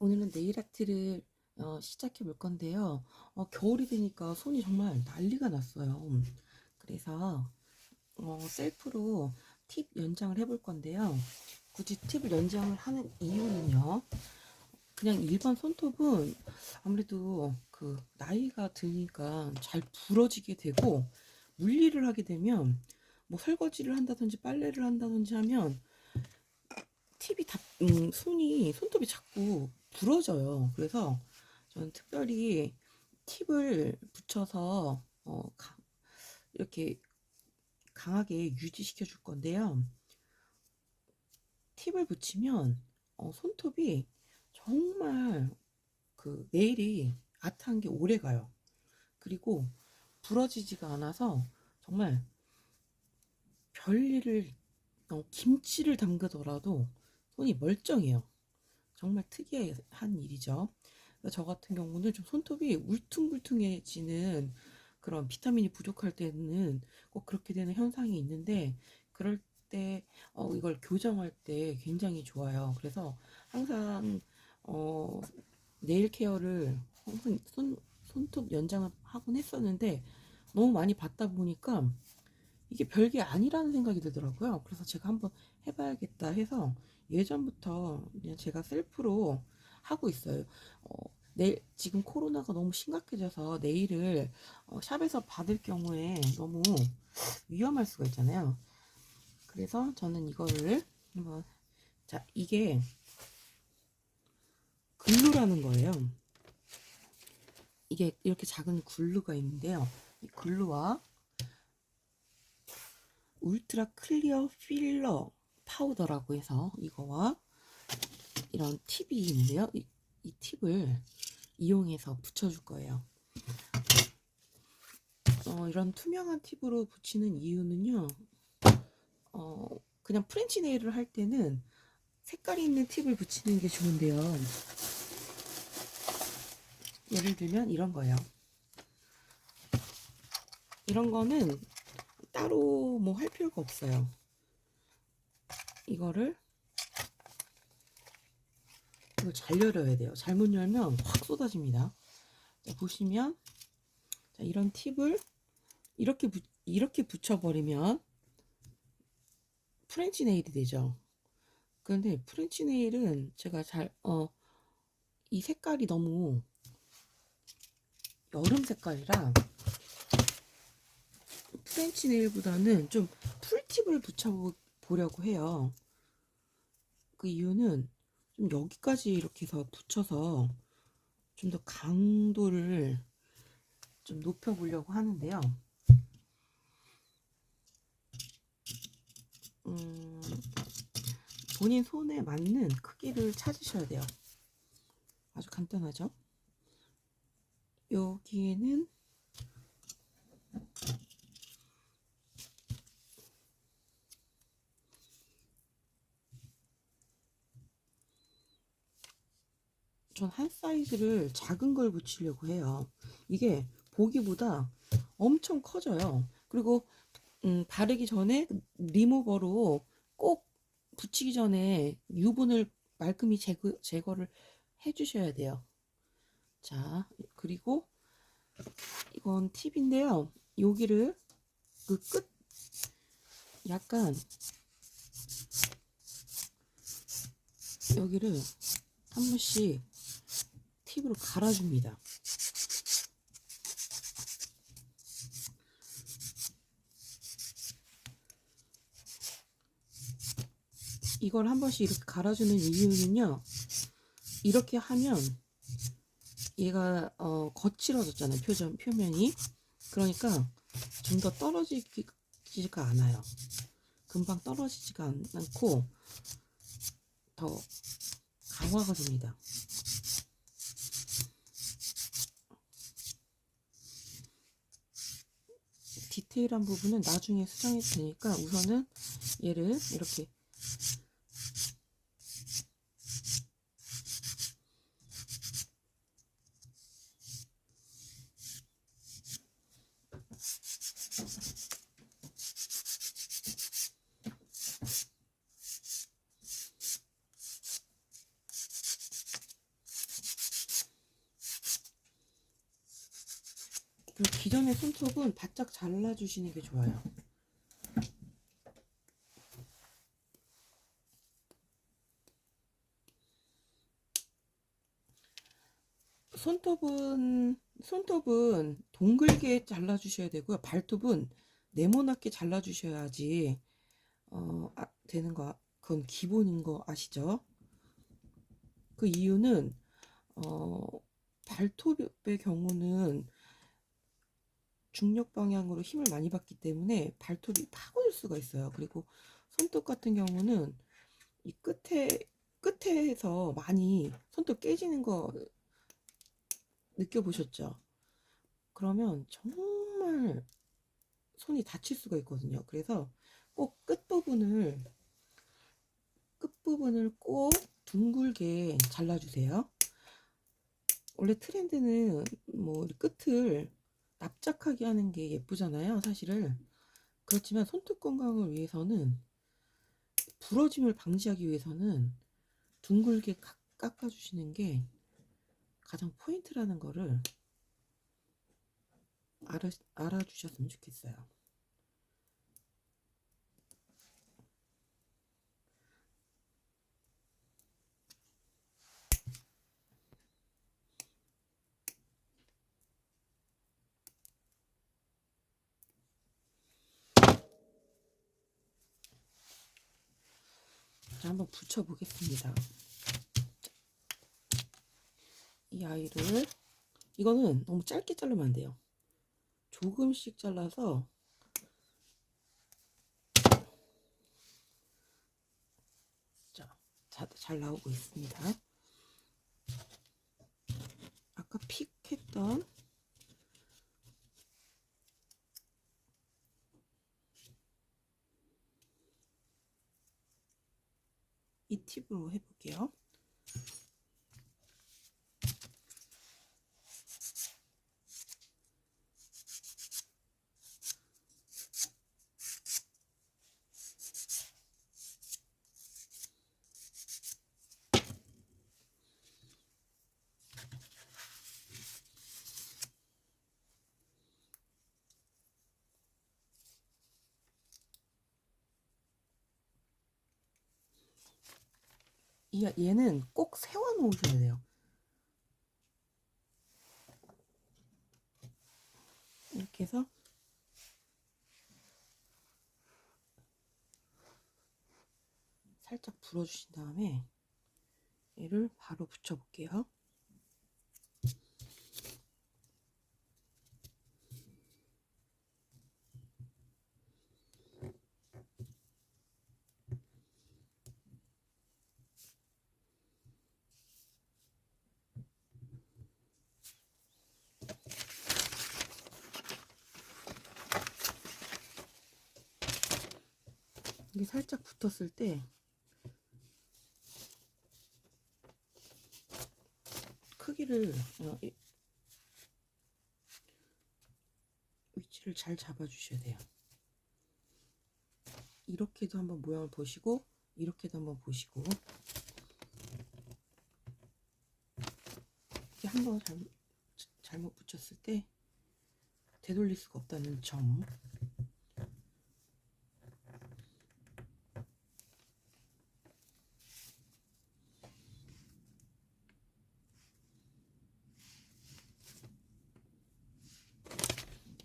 오늘은 네일 아트를 시작해 볼 건데요. 겨울이 되니까 손이 정말 난리가 났어요. 그래서 셀프로 팁 연장을 해볼 건데요. 굳이 팁을 연장을 하는 이유는요. 그냥 일반 손톱은 아무래도 그 나이가 드니까 잘 부러지게 되고, 물일을 하게 되면 뭐 설거지를 한다든지 빨래를 한다든지 하면 팁이 다 손톱이 자꾸 부러져요. 그래서 저는 특별히 팁을 붙여서 이렇게 강하게 유지시켜 줄 건데요. 팁을 붙이면 손톱이 정말 그 네일이 아트한 게 오래 가요. 그리고 부러지지가 않아서 정말 별일을 김치를 담그더라도 손이 멀쩡해요. 정말 특이한 일이죠. 그러니까 저 같은 경우는 좀 손톱이 울퉁불퉁해지는 그런 비타민이 부족할 때는 꼭 그렇게 되는 현상이 있는데, 그럴 때 이걸 교정할 때 굉장히 좋아요. 그래서 항상 어, 네일 케어를 항상 손톱 연장을 하곤 했었는데, 너무 많이 받다 보니까 이게 별게 아니라는 생각이 들더라고요. 그래서 제가 한번 해봐야겠다 해서 예전부터 그냥 제가 셀프로 하고 있어요. 지금 코로나가 너무 심각해져서 네일을 샵에서 받을 경우에 너무 위험할 수가 있잖아요. 그래서 저는 이거를 한번, 자, 이게 글루라는 거예요. 이게 이렇게 작은 글루가 있는데요. 이 글루와 울트라 클리어 필러 파우더라고 해서 이거와 이런 팁이 있는데요. 이 팁을 이용해서 붙여줄 거예요. 이런 투명한 팁으로 붙이는 이유는요. 그냥 프렌치 네일을 할 때는 색깔이 있는 팁을 붙이는 게 좋은데요. 예를 들면 이런 거예요. 이런 거는 따로 뭐 할 필요가 없어요. 이걸 잘 열어야 돼요. 잘못 열면 확 쏟아집니다. 자, 보시면, 자, 이런 팁을 이렇게 붙여버리면 프렌치 네일이 되죠. 그런데 프렌치 네일은 제가 이 색깔이 너무 여름 색깔이라 프렌치 네일보다는 좀 풀팁을 붙여보려고 해요. 그 이유는 좀 여기까지 이렇게 해서 붙여서 좀 더 강도를 좀 높여보려고 하는데요. 음, 본인 손에 맞는 크기를 찾으셔야 돼요. 아주 간단하죠? 여기에는 전 한 사이즈를 작은 걸 붙이려고 해요. 이게 보기보다 엄청 커져요. 그리고 바르기 전에 리무버로 꼭 붙이기 전에 유분을 말끔히 제거를 해주셔야 돼요. 자, 그리고 이건 팁인데요. 여기를 그 끝 약간 여기를 한 번씩 팁으로 갈아줍니다. 이걸 한 번씩 이렇게 갈아주는 이유는요. 이렇게 하면 얘가 거칠어졌잖아요. 표면이. 그러니까 좀 더 떨어지지가 않아요. 금방 떨어지지가 않고 더 강화가 됩니다. 디테일한 부분은 나중에 수정해도 되니까 우선은 얘를 이렇게 기존의 손톱은 바짝 잘라주시는 게 좋아요. 손톱은 동글게 잘라주셔야 되고요. 발톱은 네모나게 잘라주셔야지 되는 거, 그건 기본인 거 아시죠? 그 이유는 발톱의 경우는 중력 방향으로 힘을 많이 받기 때문에 발톱이 파고들 수가 있어요. 그리고 손톱 같은 경우는 이 끝에서 많이 손톱 깨지는 거 느껴보셨죠? 그러면 정말 손이 다칠 수가 있거든요. 그래서 꼭 끝부분을 꼭 둥글게 잘라주세요. 원래 트렌드는 뭐 끝을 납작하게 하는 게 예쁘잖아요, 사실은. 그렇지만 손톱 건강을 위해서는, 부러짐을 방지하기 위해서는 둥글게 깎아주시는 게 가장 포인트라는 거를 알아주셨으면 좋겠어요. 자, 한번 붙여보겠습니다. 이 아이를, 이거는 너무 짧게 자르면 안 돼요. 조금씩 잘라서 잘 나오고 있습니다. 아까 픽 했던 이 팁으로 해볼게요. 얘는 꼭 세워 놓으셔야 돼요. 이렇게 해서 살짝 불어주신 다음에 얘를 바로 붙여볼게요. 이게 살짝 붙었을 때 크기를 위치를 잘 잡아주셔야 돼요. 이렇게도 한번 모양을 보시고 이렇게도 한번 보시고, 이게 한번 잘못 붙였을 때 되돌릴 수가 없다는 점.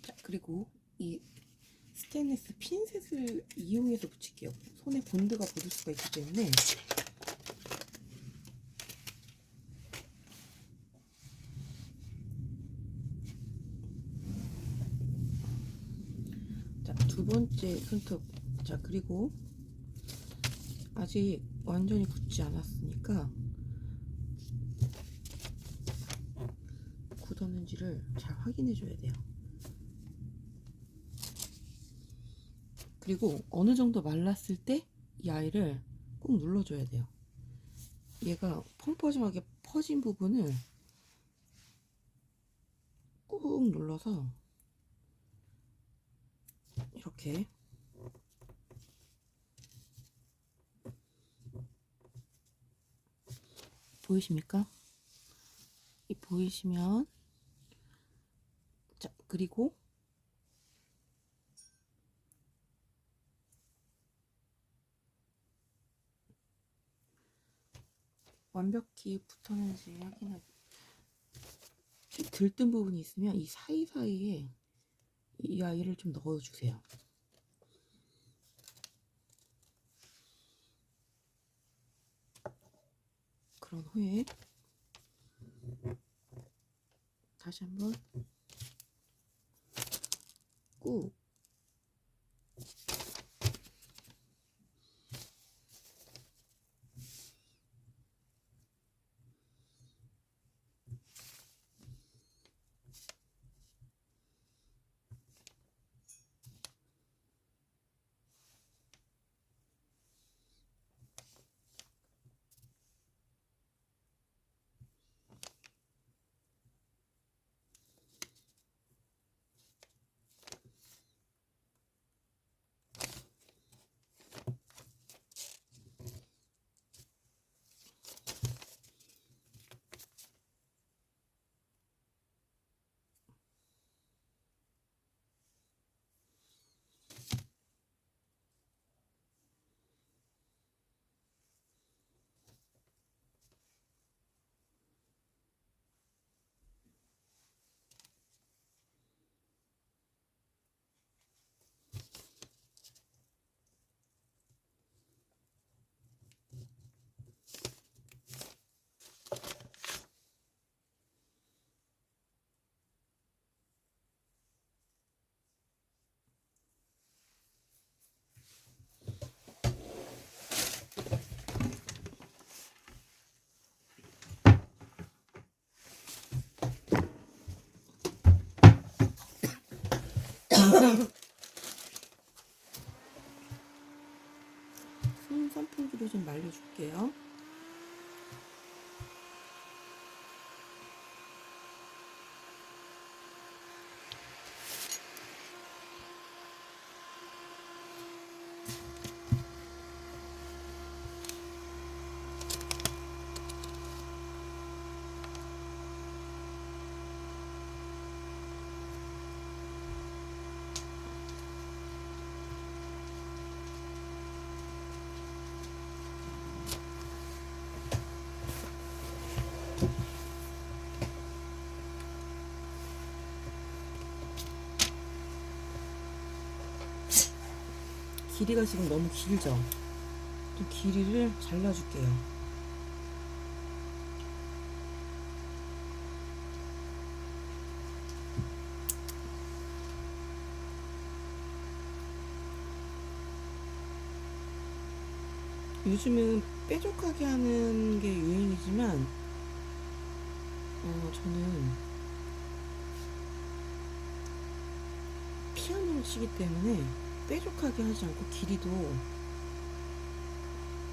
자, 그리고 이 스테인리스 핀셋을 이용해서 붙일게요. 손에 본드가 묻을 수가 있기 때문에. 자, 두 번째 손톱. 자, 그리고 아직 완전히 굳지 않았으니까 굳었는지를 잘 확인해 줘야 돼요. 그리고 어느 정도 말랐을 때 이 아이를 꼭 눌러줘야 돼요. 얘가 펑퍼짐하게 퍼진 부분을 꾹 눌러서 이렇게 보이십니까? 이 보이시면, 자, 그리고 완벽히 붙었는지 확인하기. 들뜬 부분이 있으면 이 사이사이에 이 아이를 좀 넣어주세요. 그런 후에 다시 한번 꾹 선풍기로 좀 말려줄게요. 길이가 지금 너무 길죠? 좀 길이를 잘라줄게요. 요즘은 뾰족하게 하는 게 유행이지만 저는 피아노를 치기 때문에 뾰족하게 하지 않고 길이도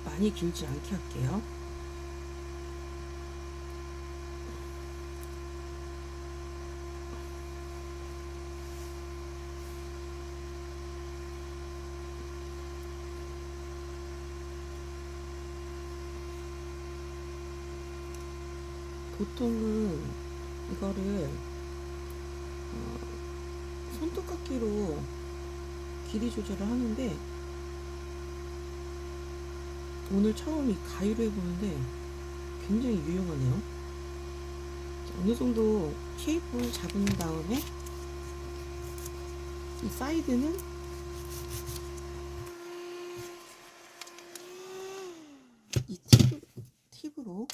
많이 길지 않게 할게요. 보통은 이거를 손톱깎이로 길이 조절을 하는데 오늘 처음 이 가위로 해보는데 굉장히 유용하네요. 어느 정도 쉐입을 잡은 다음에 이 사이드는 이 팁으로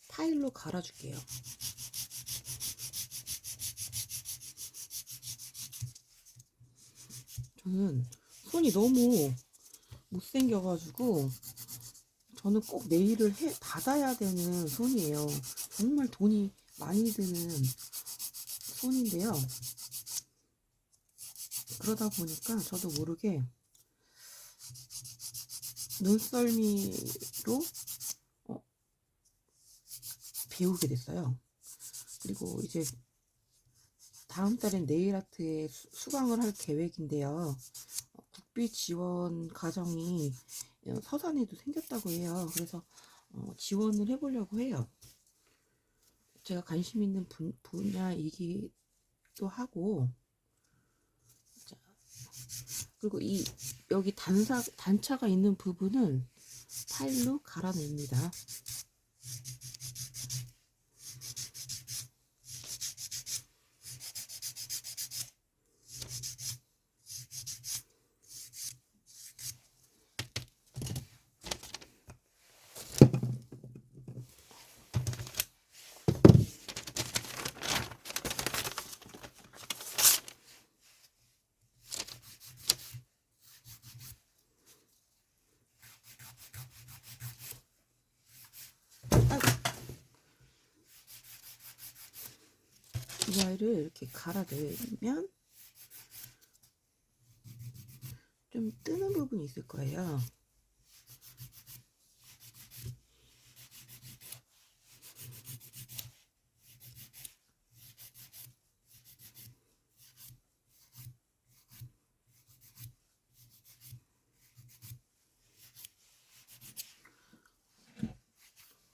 타일로 갈아줄게요. 저는 손이 너무 못생겨가지고 저는 꼭 네일을 받아야 되는 손이에요. 정말 돈이 많이 드는 손인데요. 그러다 보니까 저도 모르게 눈썰미로 배우게 됐어요. 그리고 이제 다음 달엔 네일아트에 수강을 할 계획인데요. 국비 지원 과정이 서산에도 생겼다고 해요. 그래서 지원을 해보려고 해요. 제가 관심 있는 분야이기 하고, 자, 그리고 여기 단차가 있는 부분은 파일로 갈아냅니다. 이 아이를 이렇게 갈아내면 좀 뜨는 부분이 있을 거예요.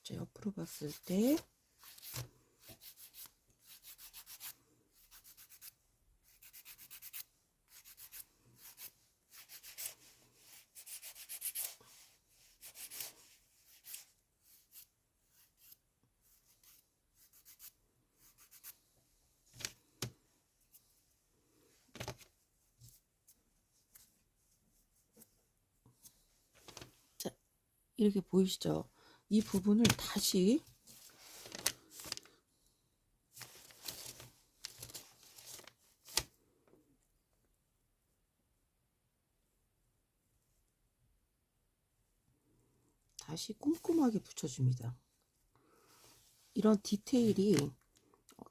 자, 옆으로 봤을 때 자, 이렇게 보이시죠? 이 부분을 다시 꼼꼼하게 붙여줍니다. 이런 디테일이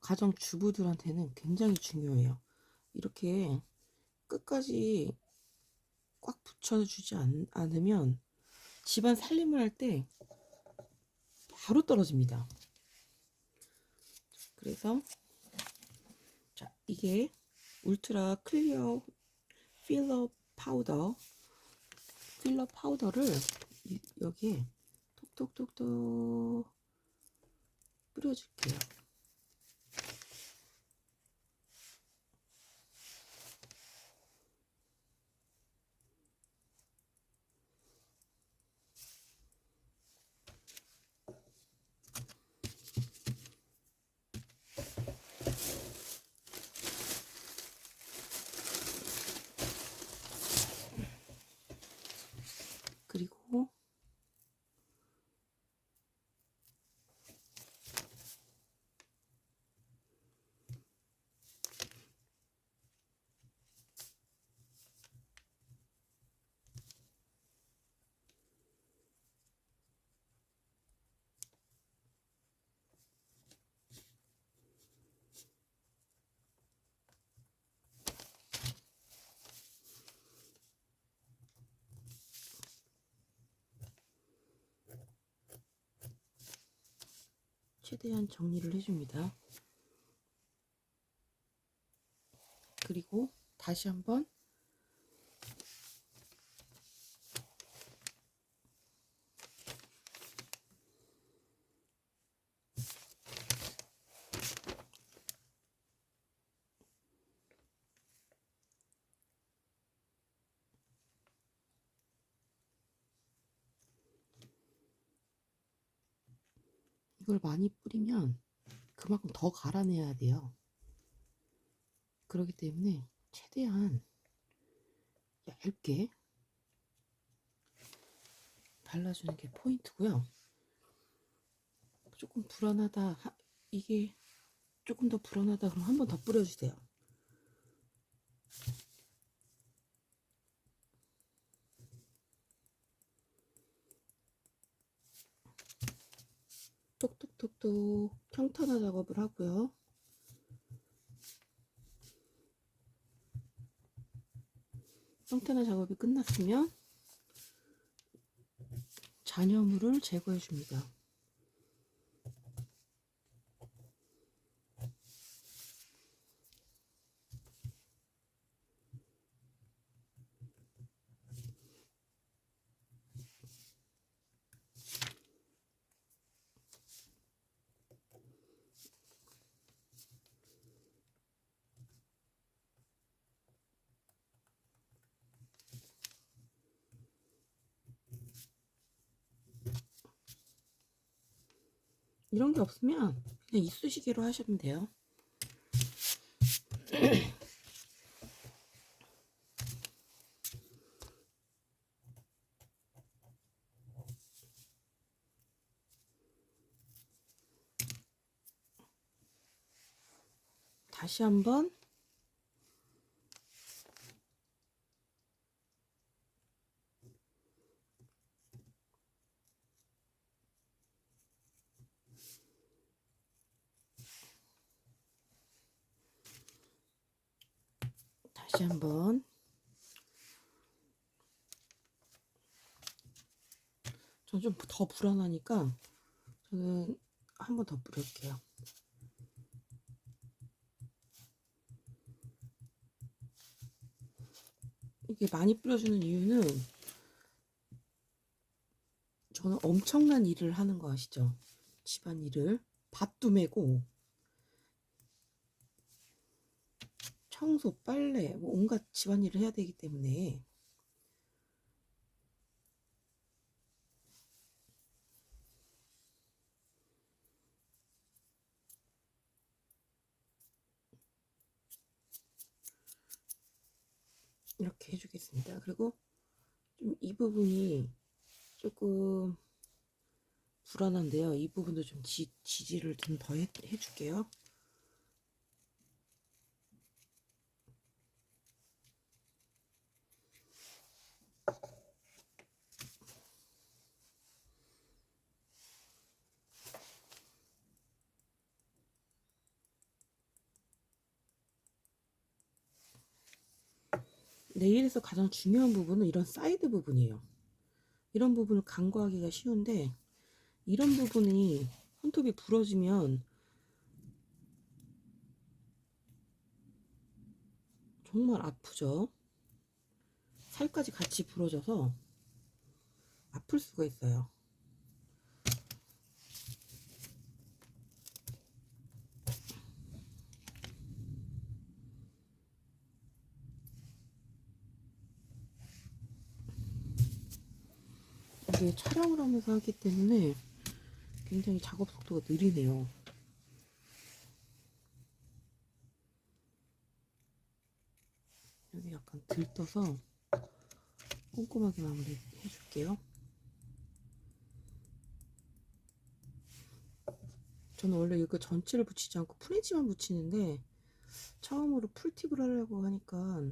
가정 주부들한테는 굉장히 중요해요. 이렇게 끝까지 꽉 붙여주지 않으면 집안 살림을 할 때 바로 떨어집니다. 그래서 자, 이게 울트라 클리어 필러 파우더를 여기에 톡톡톡톡 뿌려줄게요. 그리고 최대한 정리를 해줍니다. 그리고 다시 한번 이걸 많이 뿌리면 그만큼 더 갈아내야 돼요. 그렇기 때문에 최대한 얇게 발라주는 게 포인트고요. 조금 불안하다, 이게 조금 더 불안하다 그럼 한 번 더 뿌려주세요. 톡톡톡톡 평탄화 작업을 하고요. 평탄화 작업이 끝났으면 잔여물을 제거해 줍니다. 이런 게 없으면 그냥 이쑤시개로 하시면 돼요. 다시 한번 다시 한번 저 좀 더 불안하니까 저는 한 번 더 뿌릴게요. 이게 많이 뿌려주는 이유는 저는 엄청난 일을 하는 거 아시죠? 집안일을 밥도 매고 청소, 빨래, 뭐 온갖 집안일을 해야 되기 때문에 이렇게 해주겠습니다. 그리고 좀 이 부분이 조금 불안한데요. 이 부분도 좀 지지를 좀 더 해줄게요. 네일에서 가장 중요한 부분은 이런 사이드 부분이에요. 이런 부분을 간과하기가 쉬운데 이런 부분이 손톱이 부러지면 정말 아프죠. 살까지 같이 부러져서 아플 수가 있어요. 이게 촬영을 하면서 하기 때문에 굉장히 작업 속도가 느리네요. 여기 약간 들떠서 꼼꼼하게 마무리 해줄게요. 저는 원래 이거 전체를 붙이지 않고 프렌치만 붙이는데 처음으로 풀팁을 하려고 하니까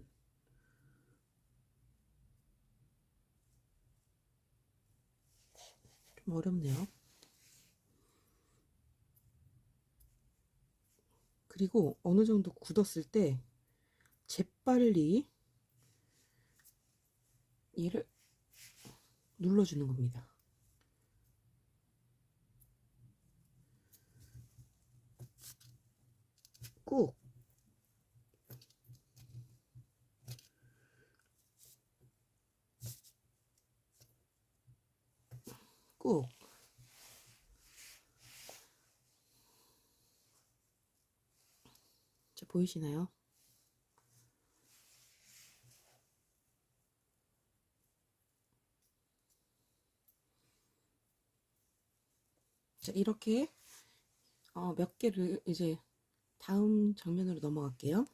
좀 어렵네요. 그리고 어느 정도 굳었을 때 재빨리 얘를 눌러주는 겁니다. 꾹 꾹. 자, 보이시나요? 자, 이렇게 몇 개를 이제 다음 장면으로 넘어갈게요.